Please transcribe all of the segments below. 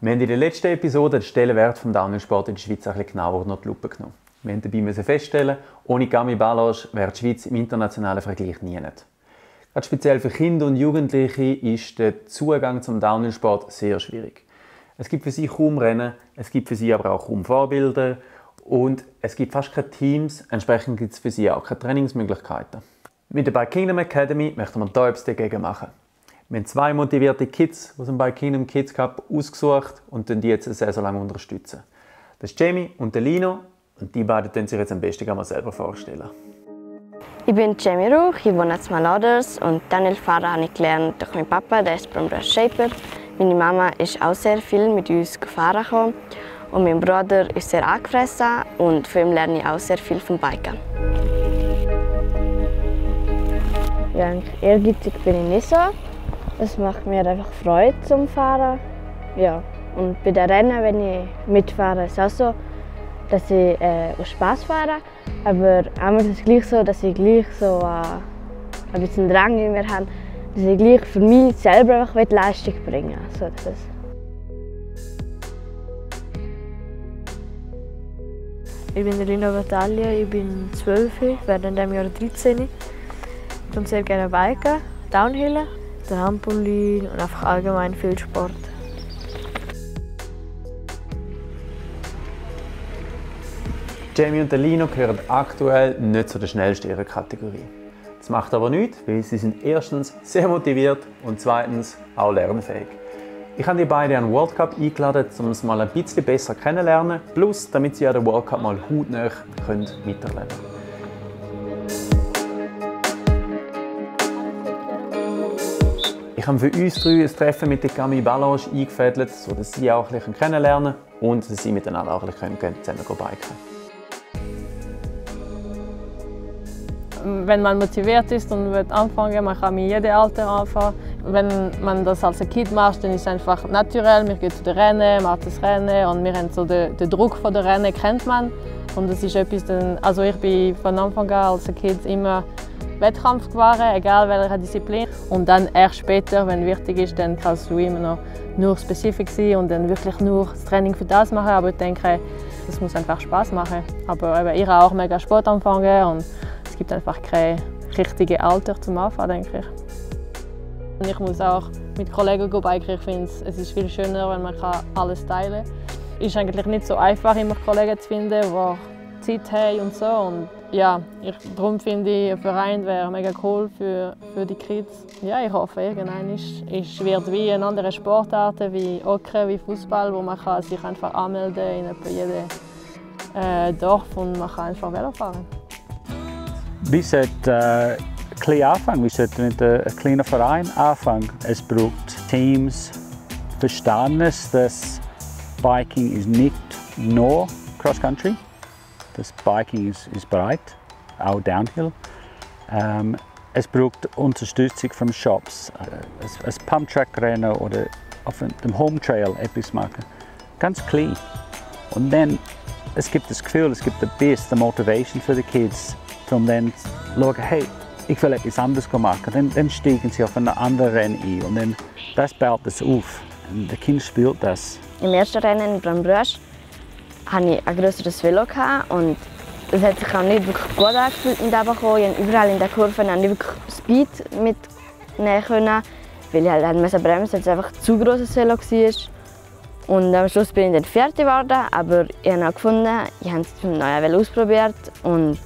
Wir haben in der letzten Episode den Stellenwert des Downhill-Sport in der Schweiz ein bisschen genauer unter die Lupe genommen. Wir mussten dabei feststellen, ohne Gami Balazs wäre die Schweiz im internationalen Vergleich nie. Gerade speziell für Kinder und Jugendliche ist der Zugang zum Downhill-Sport sehr schwierig. Es gibt für sie kaum Rennen, es gibt für sie aber auch kaum Vorbilder und es gibt fast keine Teams, entsprechend gibt es für sie auch keine Trainingsmöglichkeiten. Mit der Bike Kingdom Academy möchten wir da etwas dagegen machen. Wir haben 2 motivierte Kids aus dem Bike Kingdom Kids Cup ausgesucht und die jetzt eine Saison lang unterstützen. Das ist Jamie und der Lino und die beiden können sich jetzt am besten mal selber vorstellen. Ich bin Jamie Ruch, ich wohne in Maladers und Downhill-Fahren habe ich gelernt durch meinen Papa, der ist Bromberg Shaper. Meine Mama ist auch sehr viel mit uns gefahren gekommen. Und mein Bruder ist sehr angefressen und von ihm lerne ich auch sehr viel vom Biken. Ja, ehrgeizig bin ich nicht so. Es macht mir einfach Freude zum Fahren. Ja. Und bei den Rennen, wenn ich mitfahre, ist es auch so, dass ich aus Spass fahre. Aber einmal ist es gleich so, dass ich gleich so ein bisschen Drang in mir habe, dass ich gleich für mich selber einfach Leistung bringen will. Also, ich bin Lina Battaglia, ich bin 12, werde in diesem Jahr 13. Ich komme sehr gerne biken, Downhillen, Trampolin und einfach allgemein viel Sport. Jamie und Lino gehören aktuell nicht zu der schnellsten ihrer Kategorie. Das macht aber nichts, weil sie sind erstens sehr motiviert und zweitens auch lernfähig. Ich habe die beiden an den World Cup eingeladen, um es mal ein bisschen besser kennenzulernen, plus damit sie an den World Cup mal hautnah miterleben können. Ich habe für uns 3 ein Treffen mit der Gami Balazs eingefädelt, sodass sie auch ein bisschen kennenlernen und dass sie miteinander auch ein bisschen zusammen biken. Wenn man motiviert ist und will anfangen, man kann mit jedem Alter anfangen. Wenn man das als ein Kind macht, dann ist es einfach naturell. Wir gehen zu den Rennen, machen das Rennen und wir haben so den Druck von den Rennen kennt man. Und das ist etwas, also ich bin von Anfang an als Kind immer Wettkampf gefahren, egal welche Disziplin. Und dann erst später, wenn es wichtig ist, dann kannst du immer noch nur spezifisch sein und dann wirklich nur das Training für das machen. Aber ich denke, das muss einfach Spaß machen. Aber eben, ich habe auch mega Sport angefangen und es gibt einfach kein richtiges Alter zum Anfangen, denke ich. Und ich muss auch mit Kollegen biken. Ich finde, es ist viel schöner, wenn man alles teilen kann. Es ist eigentlich nicht so einfach, immer Kollegen zu finden, die Zeit haben und so. Und ja, darum finde ich, ein Verein wäre mega cool für die Kids. Ja, ich hoffe, irgendwann es wird wie eine andere Sportart, wie Hockey, wie Fußball, wo man sich einfach anmelden kann in etwa jedem Dorf und man kann einfach Velo fahren. Wir sollten klein anfangen. Wir sollten mit einem kleinen Verein anfangen. Es braucht Teams, Verständnis, dass Biking ist nicht nur Cross-Country. Das Biking ist breit, auch Downhill. Es braucht Unterstützung von Shops. Ein Pumptrack-Rennen oder auf dem Home Trail etwas machen. Ganz klein. Und dann es gibt das Gefühl, es gibt die Motivation für die Kids, um dann zu schauen, hey, ich will etwas anderes machen. Dann steigen sie auf einen anderen Rennen ein und dann das baut das auf. Und der Kind spielt das. Im ersten Rennen in Bromberg hatte ich ein grösseres Velo und es hat sich auch nicht wirklich gut angefühlt mit runterkommen. Überall in der Kurve konnte ich wirklich Speed mitnehmen können, weil ich halt bremsen musste, weil es einfach zu grosses Velo war. Und am Schluss bin ich dann fertig geworden, aber ich habe auch gefunden, ich habe es mit dem neuen Velo ausprobiert und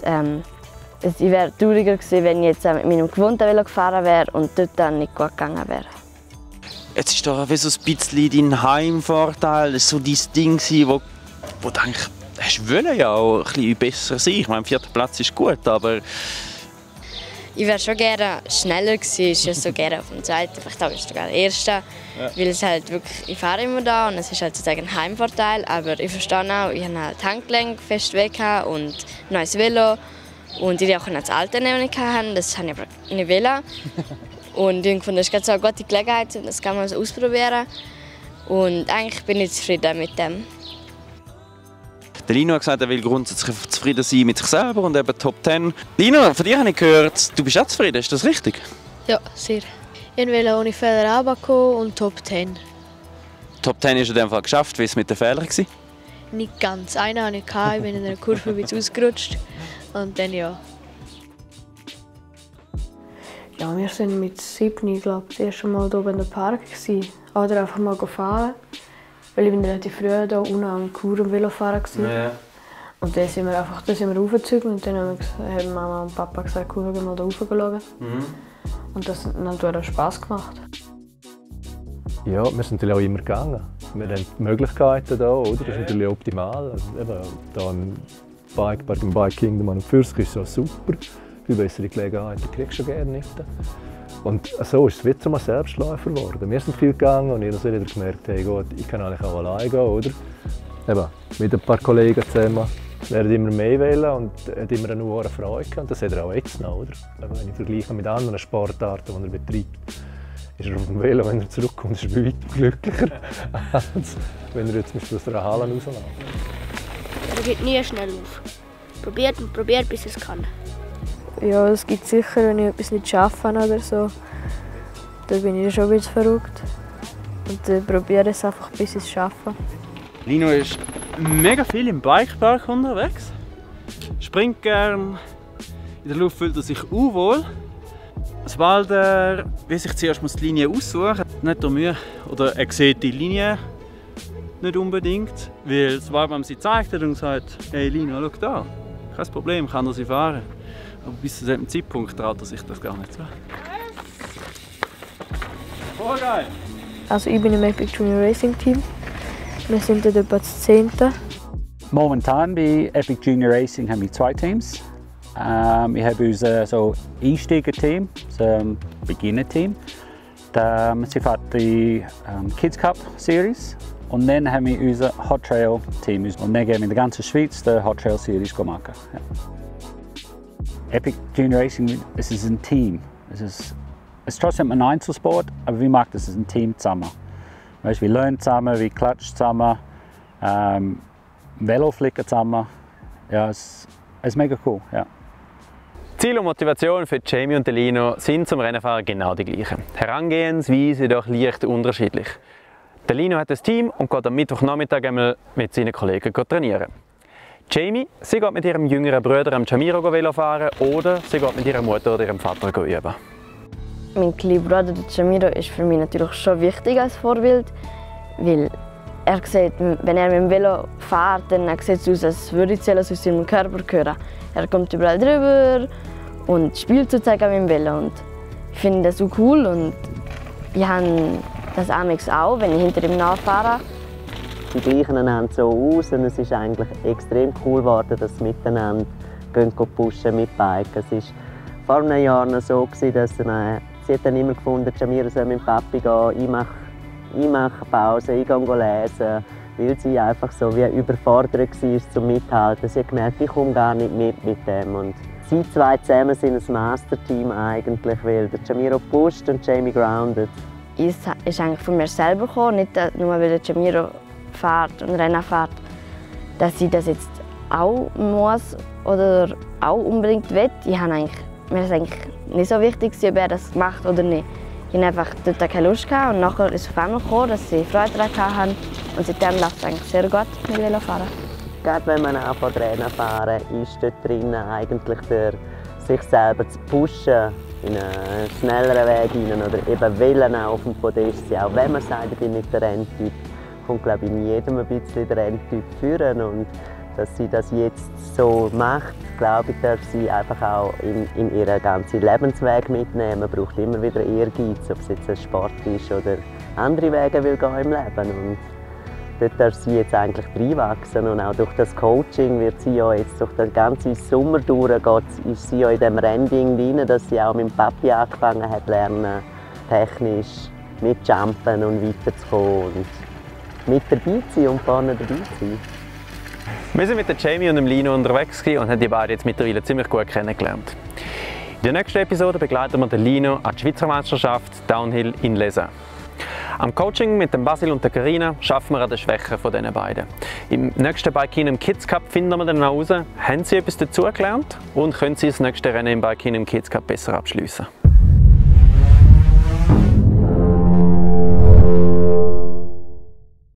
ich wäre trauriger gewesen, wenn ich jetzt mit meinem gewohnten Velo gefahren wäre und dort dann nicht gut gegangen wäre. Jetzt ist doch wie so ein bisschen dein Heimvorteil, so dein Ding, wo du denkst, du willst ja auch ein bisschen besser sein. Ich meine, 4. Platz ist gut, aber... Ich wäre schon gerne schneller gewesen, ich wäre so gerne auf dem 2., vielleicht auch sogar der 1. Ja. Weil es halt wirklich, ich fahre immer da und es ist halt sozusagen ein Heimvorteil, aber ich verstehe auch, ich habe halt Handgelenk fest weg und ein neues Velo und ich auch das alte nehmen kann, das habe ich aber nicht wollen. Und ich fand, das ist so eine gute Gelegenheit, das kann man so ausprobieren und eigentlich bin ich zufrieden mit dem. Der Lino hat gesagt, er will grundsätzlich zufrieden sein mit sich selber und eben Top 10. Lino, von dir habe ich gehört, du bist auch zufrieden, ist das richtig? Ja, sehr. Ich wollte ohne Fehler runterkommen und Top 10. Top 10 ist in dem Fall geschafft. Wie war es mit den Fehlern? Nicht ganz. Einen hatte ich bin in einer Kurve ein bisschen ausgerutscht. Und dann ja. Ja, wir sind mit 7, glaube ich, das erste Mal hier in der Park gewesen. Oder einfach mal fahren. Weil ich bin relativ früh hier unten am Kur am Velofahren war. Ja. Und dann sind wir raufgezogen und dann haben Mama und Papa gesagt, komm, wir gehen mal hier raufschauen. Und das hat natürlich Spass gemacht. Ja, wir sind natürlich auch immer gegangen. Wir haben die Möglichkeiten hier, oder? Das ist natürlich optimal. Also, eben, hier im Bikepark, im Bike Kingdom an und für sich ist es super. Viel bessere Gelegenheiten kriegst du gerne nicht. Und so ist es wie zum Selbstläufer geworden. Wir sind viel gegangen und ich habe wieder gemerkt, hey, gut, ich kann eigentlich auch alleine gehen, oder? Eben, mit ein paar Kollegen zusammen. Er hat immer mehr wählen und hat immer eine hohe Freude gehabt. Und das hat er auch jetzt noch, oder? Aber wenn ich vergleiche mit anderen Sportarten, die er betreibt, ist er auf dem Velo, wenn er zurückkommt, ist er weit glücklicher, als wenn er jetzt aus der Halle rausläuft. Er geht nie schnell auf. Probiert und probiert, bis er es kann. Ja, es gibt sicher, wenn ich etwas nicht schaffe oder so, dann bin ich schon ein bisschen verrückt. Und dann probiere ich es einfach, bis ich es schaffe. Lino ist mega viel im Bikepark unterwegs. Springt gern. In der Luft fühlt er sich unwohl. Sobald er sich zuerst die Linie aussuchen muss, nicht Mühe. Oder er sieht die Linie nicht unbedingt. Weil sobald man sie zeigt und sagt, hey Lino, schau da, kein Problem, kann er sie fahren. Aber bis zu diesem Zeitpunkt traut er sich das gar nicht zu. Oh, geil! Also ich bin im Epic Junior Racing Team. Wir sind dort etwa das 10. Momentan bei Epic Junior Racing haben wir 2 Teams. Wir haben unser Einsteiger-Team, ein Beginner-Team. Sie fahren die Kids Cup Series. Und dann haben wir unser Hot Trail Team. Und dann gehen wir in der ganzen Schweiz die Hot Trail Series machen. Ja. Epic Junior Racing, es ist ein Team. Es ist trotzdem ein Einzelsport, aber wir machen das ein Team zusammen. Weißt, wir lernen zusammen, wir klatschen zusammen, Velo flicken zusammen. Ja, es ist mega cool. Ja. Ziel und Motivation für Jamie und Lino sind zum Rennenfahren genau die gleichen. Herangehensweise jedoch leicht unterschiedlich. Der Lino hat ein Team und geht am Mittwochnachmittag einmal mit seinen Kollegen trainieren. Jamie, sie geht mit ihrem jüngeren Bruder Jamiro Velo fahren oder sie geht mit ihrer Mutter oder ihrem Vater üben. Mein kleiner Bruder Jamiro ist für mich natürlich schon wichtig als Vorbild, weil er sieht, wenn er mit dem Velo fährt, dann sieht es aus, als würde ich aus seinem Körper gehören. Er kommt überall drüber und spielt sozusagen mit dem Velo. Und ich finde das so cool und ich habe das auch, wenn ich hinter ihm nachfahre. Sie gleichen einander so aus und es ist eigentlich extrem cool geworden, dass sie miteinander pushen mit Biken. Es war vor einem Jahr noch so, dass sie hat dann immer gefunden, Jamiro soll mit Papi gehen, ich mache Pause, ich gehe lesen, weil sie einfach so wie überfordert war zum Mithalten. Sie hat gemerkt, ich komme gar nicht mit dem. Und sie zwei zusammen sind ein Masterteam eigentlich, weil der Jamiro pusht und Jamie groundet. Es ist eigentlich von mir selber gekommen, nicht nur weil der Jamiro fährt und Rennen fährt, dass ich das jetzt auch muss oder auch unbedingt will. Mir ist eigentlich nicht so wichtig, ob er das macht oder nicht. Ich hatte einfach dort keine Lust und nachher ist es auf einmal gekommen, dass sie Freude daran hatten und seitdem läuft es eigentlich sehr gut mit Velofahren. Gerade wenn man anfängt Rennen fahren, ist dort drin eigentlich sich selber zu pushen in einen schnelleren Weg hinein oder eben wollen auch auf dem Podest sein. Auch wenn man sagt, ich bin nicht der Renntyp, kommt glaube ich in jedem ein bisschen der Renntyp führen. Und dass sie das jetzt so macht, glaube ich, darf sie einfach auch in ihren ganzen Lebensweg mitnehmen. Man braucht immer wieder Ehrgeiz, ob es jetzt ein Sport ist oder andere Wege will gehen im Leben. Und dort darf sie jetzt eigentlich reinwachsen und auch durch das Coaching wird sie ja jetzt durch den ganzen Sommer durch, ist sie ja in dem Rennding drin, dass sie auch mit dem Papi angefangen hat lernen, technisch mit Jumpen und weiterzukommen und mit dabei sein und vorne dabei sein. Wir sind mit der Jamie und dem Lino unterwegs und haben die beiden jetzt mittlerweile ziemlich gut kennengelernt. In der nächsten Episode begleiten wir den Lino an die Schweizer Meisterschaft Downhill in Lesen. Am Coaching mit dem Basil und der Carina schaffen wir an den Schwächen von diesen beiden. Im nächsten Bike im Kids Cup finden wir dann heraus, haben sie etwas dazugelernt und können sie das nächste Rennen im Bike im Kids Cup besser abschließen.